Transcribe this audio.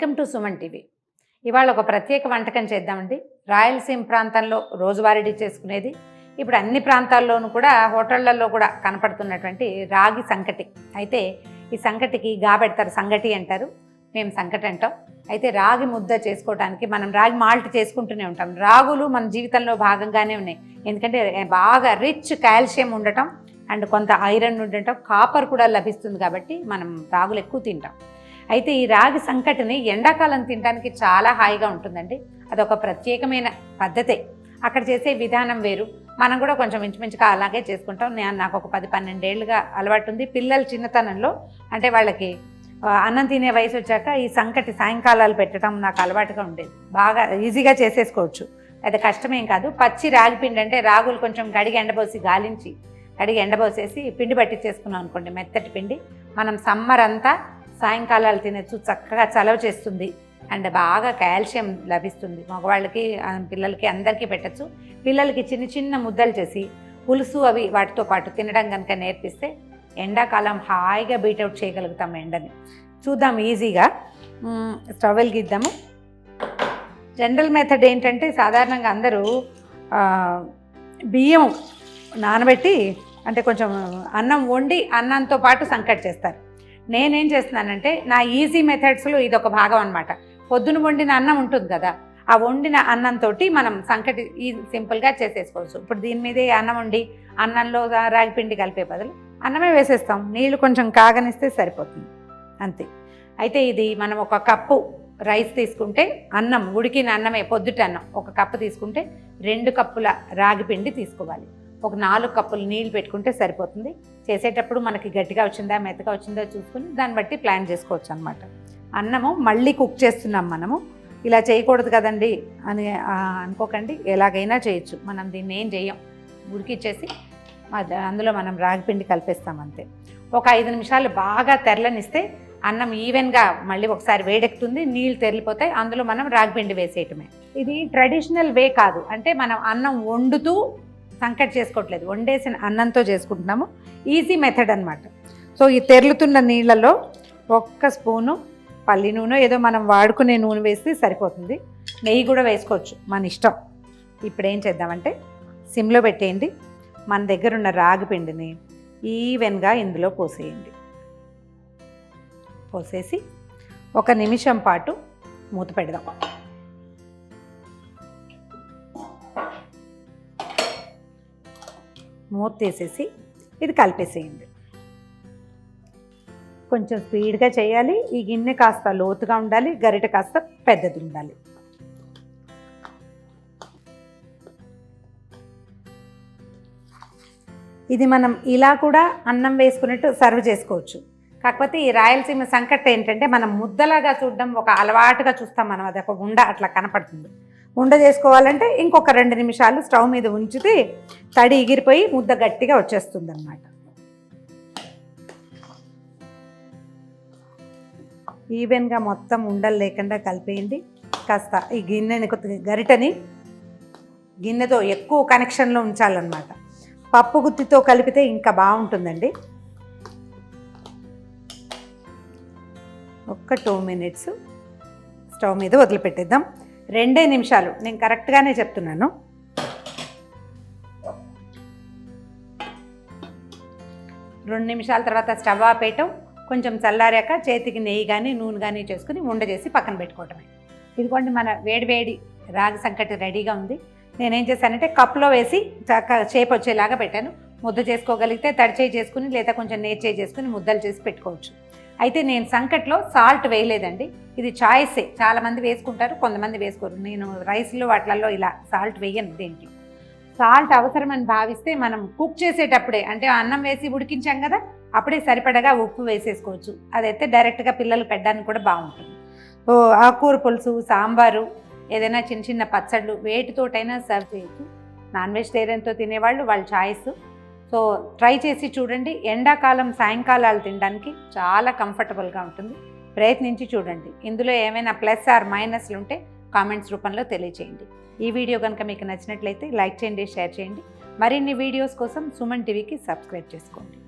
Welcome to Suman TV. ఇవాళ ఒక ప్రత్యేక వంటకం చేద్దామండి. రాయలసీమ ప్రాంతంలో రోజువారీ చేసుకునేది, ఇప్పుడు అన్ని ప్రాంతాల్లోనూ కూడా హోటళ్లలో కూడా కనపడుతున్నటువంటి రాగి సంకటి. అయితే ఈ సంకటికి పెడతారు, సంగటి అంటారు, మేము సంకటి అంటాం. అయితే రాగి ముద్ద చేసుకోవడానికి మనం రాగి మాల్ట్ చేసుకుంటూనే ఉంటాం. రాగులు మన జీవితంలో భాగంగానే ఉన్నాయి, ఎందుకంటే బాగా రిచ్ కాల్షియం ఉండటం అండ్ కొంత ఐరన్ ఉండటం, కాపర్ కూడా లభిస్తుంది కాబట్టి మనం రాగులు ఎక్కువ తింటాం. అయితే ఈ రాగి సంకటిని ఎండాకాలం తినడానికి చాలా హాయిగా ఉంటుందండి. అదొక ప్రత్యేకమైన పద్ధతే. అక్కడ చేసే విధానం వేరు, మనం కూడా కొంచెం ఇంచుమించుగా అలాగే చేసుకుంటాం. నాకు ఒక 10-12 ఏళ్ళుగా అలవాటు ఉంది. పిల్లలు చిన్నతనంలో అంటే వాళ్ళకి అన్నం తినే వయసు వచ్చాక ఈ సంకటి సాయంకాలాలు పెట్టడం నాకు అలవాటుగా ఉండేది. బాగా ఈజీగా చేసేసుకోవచ్చు, అది కష్టమేం కాదు. పచ్చి రాగి పిండి అంటే రాగులు కొంచెం కడిగి ఎండబోసేసి పిండి పట్టించేసుకున్నాం అనుకోండి, మెత్తటి పిండి. మనం సమ్మర్ అంతా సాయంకాలాలు తినచ్చు, చక్కగా చలవ చేస్తుంది అండ్ బాగా కాల్షియం లభిస్తుంది. మగవాళ్ళకి పిల్లలకి అందరికీ పెట్టచ్చు. పిల్లలకి చిన్న చిన్న ముద్దలు చేసి పులుసు అవి వాటితో పాటు తినడం కనుక నేర్పిస్తే ఎండాకాలం హాయిగా బీటౌట్ చేయగలుగుతాం ఎండని. చూద్దాం ఈజీగా. స్టవ్ వెలిగిద్దాము. జనరల్ మెథడ్ ఏంటంటే సాధారణంగా అందరూ బియ్యం నానబెట్టి అంటే కొంచెం అన్నం వండి అన్నంతో పాటు సంకటి చేస్తారు. నేనేం చేస్తున్నానంటే నా ఈజీ మెథడ్స్లో ఇదొక భాగం అనమాట. పొద్దున వండిన అన్నం ఉంటుంది కదా, ఆ వండిన అన్నంతో మనం సంకటి సింపుల్గా చేసేసుకోవచ్చు. ఇప్పుడు దీని మీదే అన్నం వండి అన్నంలో రాగిపిండి కలిపే బదులు అన్నమే వేసేస్తాం, నీళ్ళు కొంచెం కాగనిస్తే సరిపోతుంది, అంతే. అయితే ఇది మనం ఒక కప్పు రైస్ తీసుకుంటే, అన్నం ఉడికిన అన్నమే పొద్దుట అన్నం ఒక కప్పు తీసుకుంటే 2 కప్పుల రాగిపిండి తీసుకోవాలి. ఒక 4 కప్పులు నీళ్ళు పెట్టుకుంటే సరిపోతుంది. చేసేటప్పుడు మనకి గట్టిగా వచ్చిందా మెత్తగా వచ్చిందో చూసుకుని దాన్ని బట్టి ప్లాన్ చేసుకోవచ్చు అనమాట. అన్నము మళ్ళీ కుక్ చేస్తున్నాం మనము, ఇలా చేయకూడదు కదండి అని అనుకోకండి, ఎలాగైనా చేయొచ్చు. మనం దీన్ని ఏం చేయం, ఉడికిచ్చేసి అందులో మనం రాగిపిండి కలిపేస్తాం అంతే. ఒక 5 నిమిషాలు బాగా తెరలనిస్తే అన్నం ఈవెన్గా మళ్ళీ ఒకసారి వేడెక్కుతుంది, నీళ్ళు తెరిలిపోతాయి, అందులో మనం రాగిపిండి వేసేయటమే. ఇది ట్రెడిషనల్ వే కాదు, అంటే మనం అన్నం వండుతూ సంకటి చేసుకోవట్లేదు, వండేసిన అన్నంతో చేసుకుంటున్నాము. ఈజీ మెథడ్ అనమాట. సో ఈ తెరులుతున్న నీళ్ళలో 1 స్పూను పల్లి నూనె, ఏదో మనం వాడుకునే నూనె వేస్తే సరిపోతుంది. నెయ్యి కూడా వేసుకోవచ్చు, మన ఇష్టం. ఇప్పుడు ఏం చేద్దామంటే సిమ్లో పెట్టేయండి. మన దగ్గర ఉన్న రాగి పిండిని ఈవెన్గా ఇందులో పోసేయండి. పోసేసి 1 నిమిషం పాటు మూత పెడదాం. మూత తీసేసి ఇది కలిపేసేయండి. కొంచెం స్పీడ్గా చేయాలి. ఈ గిన్నె కాస్త లోతుగా ఉండాలి, గరిటె కాస్త పెద్దది ఉండాలి. ఇది మనం ఇలా కూడా అన్నం వేసుకున్నట్టు సర్వ్ చేసుకోవచ్చు. కాకపోతే ఈ రాయలసీమ సంకటి ఏంటంటే మనం ముద్దలాగా చూడడం ఒక అలవాటుగా చూస్తాం మనం, అది ఒక ఉండ అట్లా కనపడుతుంది. ఉండ చేసుకోవాలంటే ఇంకొక 2 నిమిషాలు స్టవ్ మీద ఉంచితే తడి ఎగిరిపోయి ముద్ద గట్టిగా వచ్చేస్తుంది అన్నమాట. ఈవెన్గా మొత్తం ఉండలు లేకుండా కలిపేయండి. కాస్త ఈ గరిటని గిన్నెతో ఎక్కువ కనెక్షన్లో ఉంచాలన్నమాట. పప్పు గుత్తితో కలిపితే ఇంకా బాగుంటుందండి. ఒక 2 మినిట్స్ స్టవ్ మీద వదిలిపెట్టేద్దాం. 2 నిమిషాలు, నేను కరెక్ట్గానే చెప్తున్నాను. 2 నిమిషాల తర్వాత స్టవ్ ఆపేయటం, కొంచెం చల్లారాక చేతికి నెయ్యి కానీ నూనె కానీ చేసుకుని ఉండ చేసి పక్కన పెట్టుకోవటమే. ఇదిగోండి మన వేడి రాగి సంకటి రెడీగా ఉంది. నేనేం చేశానంటే కప్లో వేసి షేప్ వచ్చేలాగా పెట్టాను. ముద్ద చేసుకోగలిగితే తడిచేయి చేసుకుని లేదా కొంచెం నేర్చేయి చేసుకుని ముద్దలు చేసి పెట్టుకోవచ్చు. అయితే నేను సంకట్లో సాల్ట్ వేయలేదండి, ఇది చాయిసే. చాలామంది వేసుకుంటారు, కొంతమంది వేసుకోరు. నేను రైస్లో వాటిల్లో ఇలా సాల్ట్ వేయను. దేనికి సాల్ట్ అవసరమని భావిస్తే మనం కుక్ చేసేటప్పుడే, అంటే అన్నం వేసి ఉడికించాం కదా, అప్పుడే సరిపడగా ఉప్పు వేసేసుకోవచ్చు. అదైతే డైరెక్ట్గా పిల్లలు పెట్టడానికి కూడా బాగుంటుంది. ఆకుకూర పులుసు, సాంబారు, ఏదైనా చిన్న పచ్చళ్ళు వేటితోటైనా సర్వ్ చేయొచ్చు. నాన్ వెజిటేరియన్తో తినేవాళ్ళు వాళ్ళ చాయిస్. సో ట్రై చేసి చూడండి. ఎండాకాలం సాయంకాలాలు తినడానికి చాలా కంఫర్టబుల్గా ఉంటుంది. ప్రయత్నించి చూడండి. ఇందులో ఏమైనా ప్లస్ ఆర్ మైనస్లు ఉంటే కామెంట్స్ రూపంలో తెలియచేయండి. ఈ వీడియో కనుక మీకు నచ్చినట్లయితే లైక్ చేయండి, షేర్ చేయండి. మరిన్ని వీడియోస్ కోసం సుమన్ టీవీకి సబ్స్క్రైబ్ చేసుకోండి.